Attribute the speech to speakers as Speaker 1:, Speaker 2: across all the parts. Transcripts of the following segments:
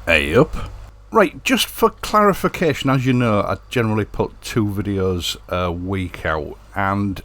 Speaker 1: Hey up. Right, just for clarification, as you know, I generally put 2 videos a week out, and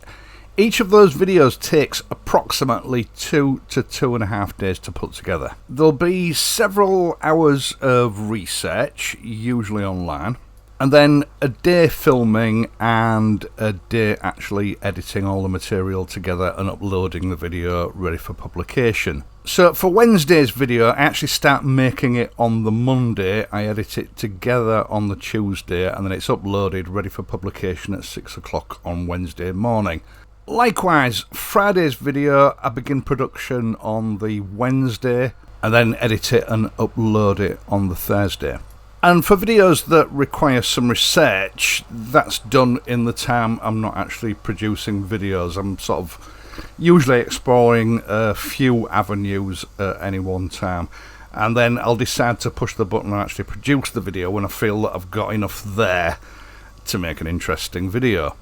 Speaker 1: each of those videos takes approximately 2 to 2.5 days to put together. There'll be several hours of research, usually online, and then a day filming and a day actually editing all the material together and uploading the video ready for publication. So for Wednesday's video, I actually start making it on the Monday, I edit it together on the Tuesday, and then it's uploaded ready for publication at 6 o'clock on Wednesday morning. Likewise, Friday's video, I begin production on the Wednesday, and then edit it and upload it on the Thursday. And for videos that require some research, that's done in the time I'm not actually producing videos. I'm sort of usually exploring a few avenues at any one time, and then I'll decide to push the button and actually produce the video when I feel that I've got enough there to make an interesting video.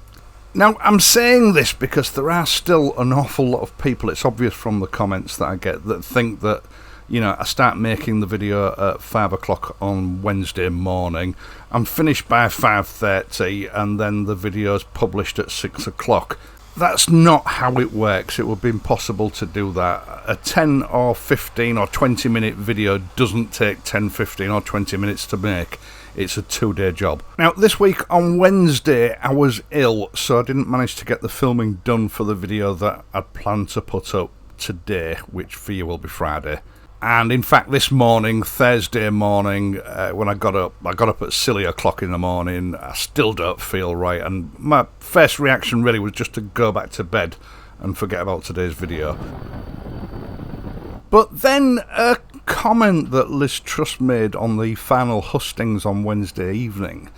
Speaker 1: Now, I'm saying this because there are still an awful lot of people, it's obvious from the comments that I get, that think that, you know, I start making the video at 5 o'clock on Wednesday morning, I'm finished by 5:30, and then the video's published at 6 o'clock. That's not how it works. It would be impossible to do that. A 10 or 15 or 20 minute video doesn't take 10, 15 or 20 minutes to make. It's a 2-day job. Now, this week on Wednesday, I was ill, so I didn't manage to get the filming done for the video that I'd planned to put up today, which for you will be Friday. And in fact, this morning, Thursday morning, when I got up at silly o'clock in the morning. I still don't feel right, and my first reaction really was just to go back to bed and forget about today's video. But then a comment that Liz Truss made on the final hustings on Wednesday evening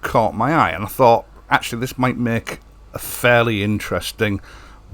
Speaker 1: caught my eye, and I thought, actually, this might make a fairly interesting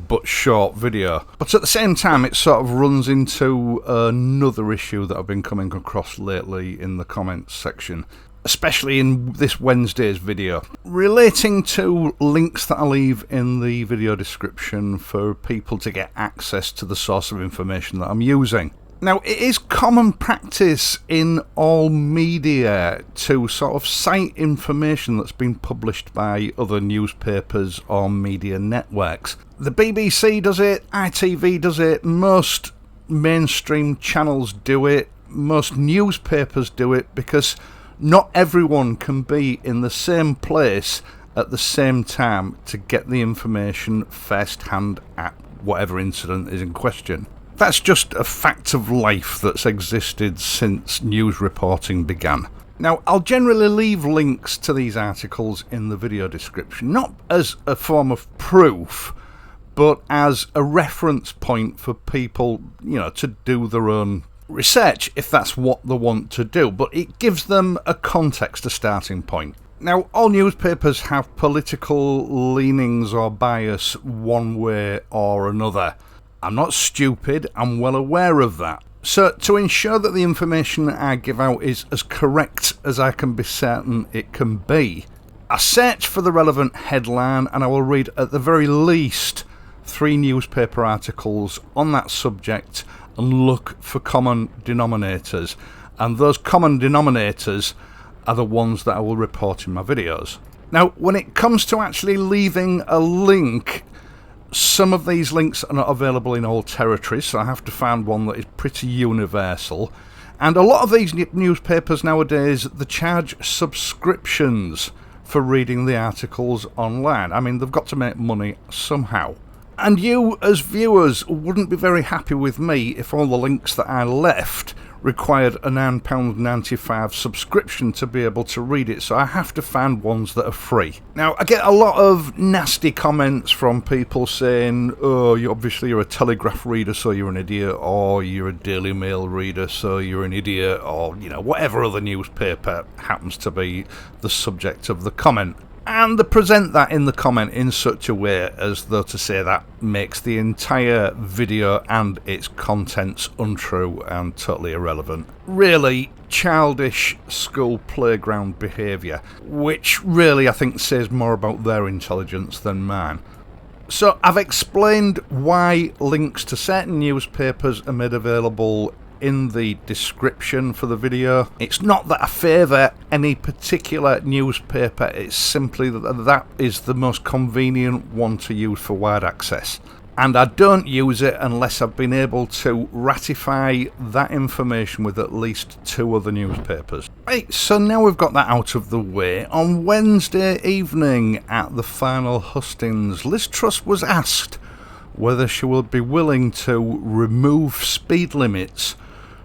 Speaker 1: but short video. But at the same time, it sort of runs into another issue that I've been coming across lately in the comments section, especially in this Wednesday's video, relating to links that I leave in the video description for people to get access to the source of information that I'm using. Now, it is common practice in all media to sort of cite information that's been published by other newspapers or media networks. The BBC does it, ITV does it, most mainstream channels do it, most newspapers do it, because not everyone can be in the same place at the same time to get the information first hand at whatever incident is in question. That's just a fact of life that's existed since news reporting began. Now, I'll generally leave links to these articles in the video description, not as a form of proof, but as a reference point for people, you know, to do their own research if that's what they want to do, but it gives them a context, a starting point. Now, all newspapers have political leanings or bias one way or another. I'm not stupid, I'm well aware of that. So, to ensure that the information I give out is as correct as I can be certain it can be, I search for the relevant headline and I will read at the very least 3 newspaper articles on that subject and look for common denominators. And those common denominators are the ones that I will report in my videos. Now, when it comes to actually leaving a link, some of these links are not available in all territories, so I have to find one that is pretty universal. And a lot of these newspapers nowadays, they charge subscriptions for reading the articles online. I mean, they've got to make money somehow. And you, as viewers, wouldn't be very happy with me if all the links that I left required a £9.95 subscription to be able to read it, so I have to find ones that are free. Now, I get a lot of nasty comments from people saying, oh, you're a Telegraph reader, so you're an idiot, or you're a Daily Mail reader, so you're an idiot, or, you know, whatever other newspaper happens to be the subject of the comment. And they present that in the comment in such a way as though to say that makes the entire video and its contents untrue and totally irrelevant. Really childish school playground behaviour, which really I think says more about their intelligence than mine. So I've explained why links to certain newspapers are made available in the description for the video. It's not that I favour any particular newspaper, it's simply that that is the most convenient one to use for wide access. And I don't use it unless I've been able to ratify that information with at least 2 other newspapers. Right, so now we've got that out of the way, on Wednesday evening at the final hustings, Liz Truss was asked whether she would be willing to remove speed limits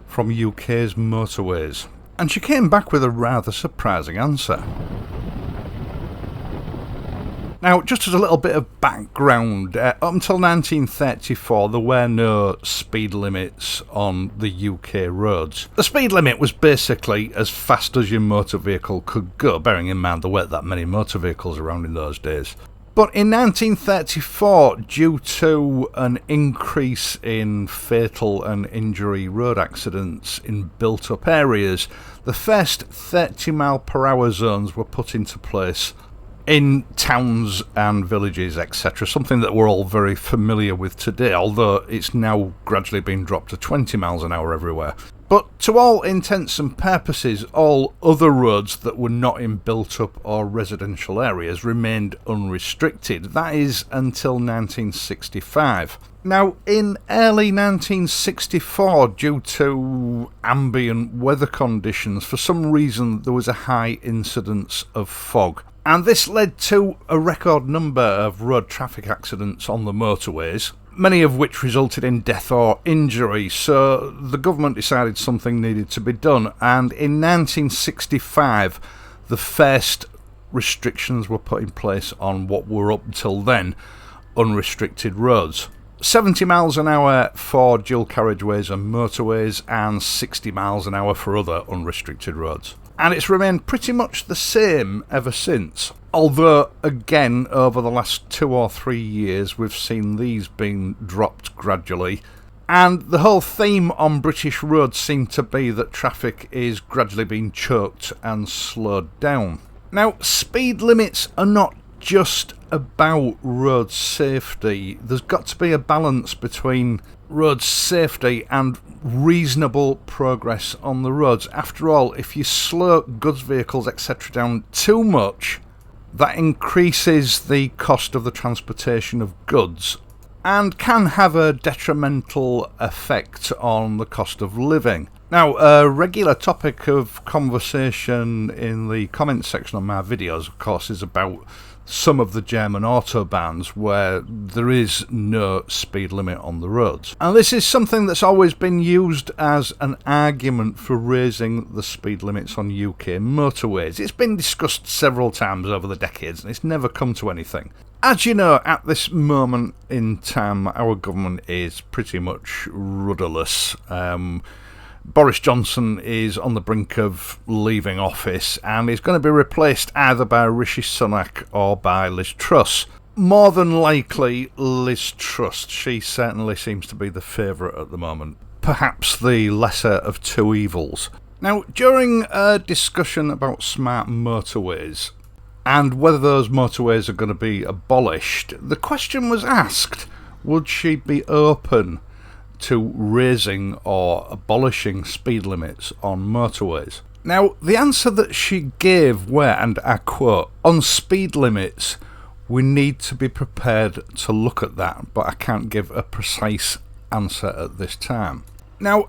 Speaker 1: from UK's motorways. And she came back with a rather surprising answer. Now, just as a little bit of background, up until 1934 there were no speed limits on the UK roads. The speed limit was basically as fast as your motor vehicle could go, bearing in mind there weren't that many motor vehicles around in those days. But in 1934, due to an increase in fatal and injury road accidents in built-up areas, the first 30-mile-per-hour zones were put into place in towns and villages, etc. Something that we're all very familiar with today, although it's now gradually been dropped to 20 miles an hour everywhere. But to all intents and purposes, all other roads that were not in built-up or residential areas remained unrestricted. That is until 1965. Now, in early 1964, due to ambient weather conditions, for some reason there was a high incidence of fog. And this led to a record number of road traffic accidents on the motorways, many of which resulted in death or injury, so the government decided something needed to be done, and in 1965 the first restrictions were put in place on what were up until then unrestricted roads. 70 miles an hour for dual carriageways and motorways, and 60 miles an hour for other unrestricted roads. And it's remained pretty much the same ever since. Although, again, over the last 2 or 3 years, we've seen these being dropped gradually. And the whole theme on British roads seemed to be that traffic is gradually being choked and slowed down. Now, speed limits are not just about road safety. There's got to be a balance between road safety and reasonable progress on the roads. After all, if you slow goods vehicles, etc. down too much, that increases the cost of the transportation of goods and can have a detrimental effect on the cost of living. Now, a regular topic of conversation in the comments section on my videos, of course, is about some of the German autobahns where there is no speed limit on the roads. And this is something that's always been used as an argument for raising the speed limits on UK motorways. It's been discussed several times over the decades and it's never come to anything. As you know, at this moment in time, our government is pretty much rudderless. Boris Johnson is on the brink of leaving office and is going to be replaced either by Rishi Sunak or by Liz Truss. More than likely Liz Truss. She certainly seems to be the favourite at the moment. Perhaps the lesser of two evils. Now, during a discussion about smart motorways and whether those motorways are going to be abolished, the question was asked, would she be open to raising or abolishing speed limits on motorways? Now, the answer that she gave were, and I quote, "On speed limits, we need to be prepared to look at that, but I can't give a precise answer at this time." Now,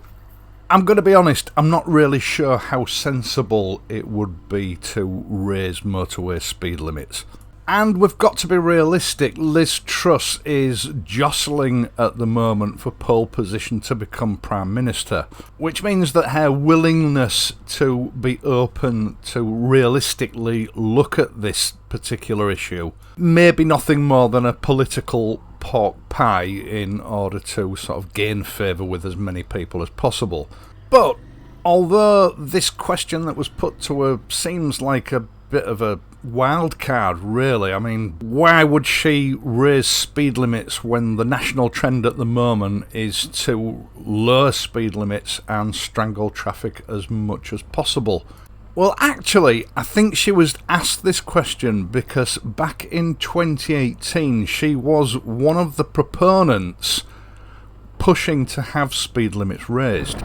Speaker 1: I'm going to be honest, I'm not really sure how sensible it would be to raise motorway speed limits. And we've got to be realistic. Liz Truss is jostling at the moment for pole position to become Prime Minister, which means that her willingness to be open to realistically look at this particular issue may be nothing more than a political pork pie in order to sort of gain favour with as many people as possible. But although this question that was put to her seems like a bit of a wild card, really. I mean, why would she raise speed limits when the national trend at the moment is to lower speed limits and strangle traffic as much as possible? Well, actually, I think she was asked this question because back in 2018 she was one of the proponents pushing to have speed limits raised.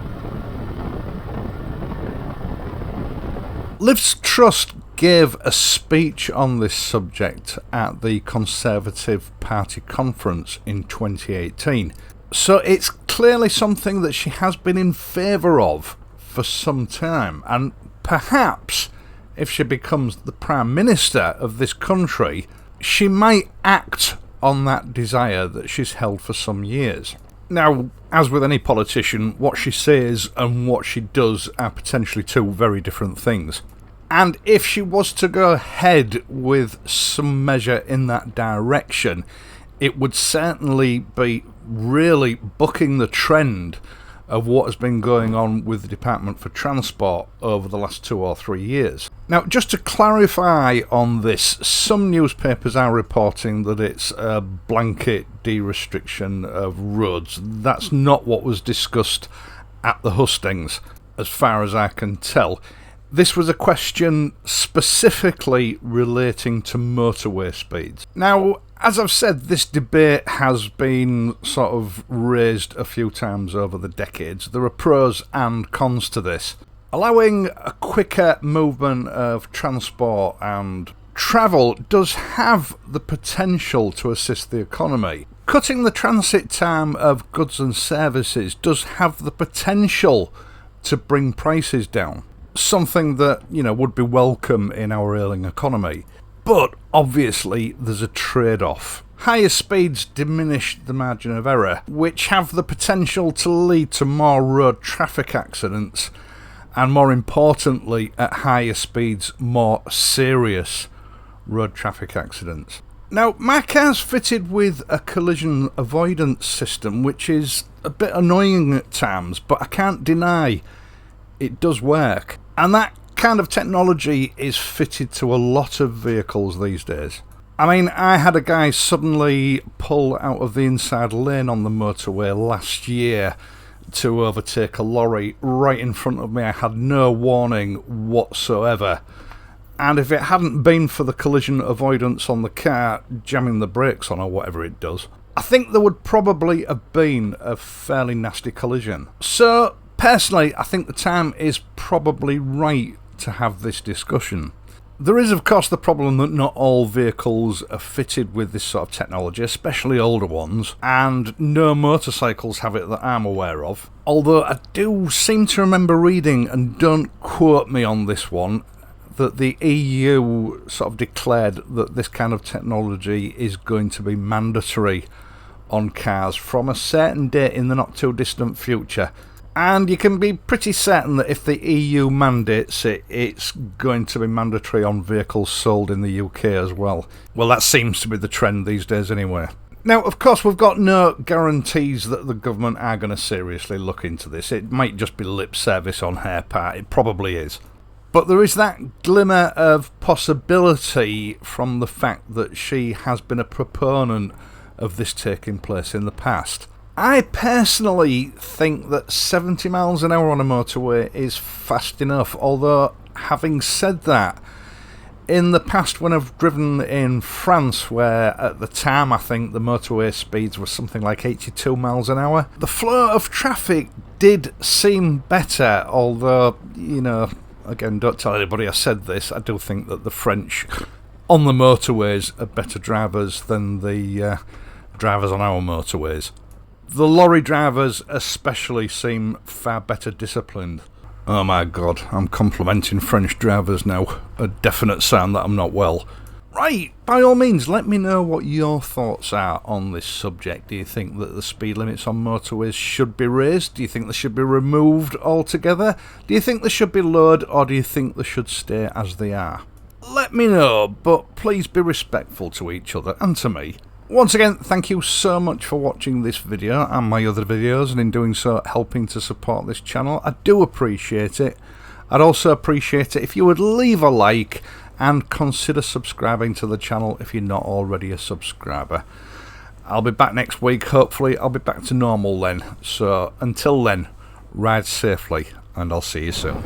Speaker 1: Liz Truss gave a speech on this subject at the Conservative Party conference in 2018, so it's clearly something that she has been in favour of for some time, and perhaps if she becomes the Prime Minister of this country, she might act on that desire that she's held for some years. Now, as with any politician, what she says and what she does are potentially two very different things. And if she was to go ahead with some measure in that direction, it would certainly be really bucking the trend of what has been going on with the Department for Transport over the last 2 or 3 years. Now, just to clarify on this, some newspapers are reporting that it's a blanket de-restriction of roads. That's not what was discussed at the hustings, as far as I can tell. This was a question specifically relating to motorway speeds. Now, as I've said, this debate has been sort of raised a few times over the decades. There are pros and cons to this. Allowing a quicker movement of transport and travel does have the potential to assist the economy. Cutting the transit time of goods and services does have the potential to bring prices down. Something that, would be welcome in our ailing economy. But obviously there's a trade-off. Higher speeds diminish the margin of error, which have the potential to lead to more road traffic accidents, and more importantly, at higher speeds, more serious road traffic accidents. Now, my car's fitted with a collision avoidance system, which is a bit annoying at times, but I can't deny it does work. And that kind of technology is fitted to a lot of vehicles these days. I mean, I had a guy suddenly pull out of the inside lane on the motorway last year to overtake a lorry right in front of me. I had no warning whatsoever. And if it hadn't been for the collision avoidance on the car jamming the brakes on or whatever it does, I think there would probably have been a fairly nasty collision. So, personally, I think the time is probably right to have this discussion. There is, of course, the problem that not all vehicles are fitted with this sort of technology, especially older ones, and no motorcycles have it that I'm aware of. Although I do seem to remember reading, and don't quote me on this one, that the EU sort of declared that this kind of technology is going to be mandatory on cars from a certain date in the not too distant future. And you can be pretty certain that if the EU mandates it, it's going to be mandatory on vehicles sold in the UK as well. Well, that seems to be the trend these days anyway. Now, of course, we've got no guarantees that the government are going to seriously look into this. It might just be lip service on her part. It probably is. But there is that glimmer of possibility from the fact that she has been a proponent of this taking place in the past. I personally think that 70 miles an hour on a motorway is fast enough, although having said that, in the past when I've driven in France, where at the time I think the motorway speeds were something like 82 miles an hour, the flow of traffic did seem better, although, again, don't tell anybody I said this, I do think that the French on the motorways are better drivers than the drivers on our motorways. The lorry drivers especially seem far better disciplined. Oh my god, I'm complimenting French drivers now. A definite sign that I'm not well. Right, by all means, let me know what your thoughts are on this subject. Do you think that the speed limits on motorways should be raised? Do you think they should be removed altogether? Do you think they should be lowered, or do you think they should stay as they are? Let me know, but please be respectful to each other and to me. Once again, thank you so much for watching this video and my other videos, and in doing so helping to support this channel. I do appreciate it. I'd also appreciate it if you would leave a like and consider subscribing to the channel if you're not already a subscriber. I'll be back next week, hopefully I'll be back to normal then. So until then, ride safely and I'll see you soon.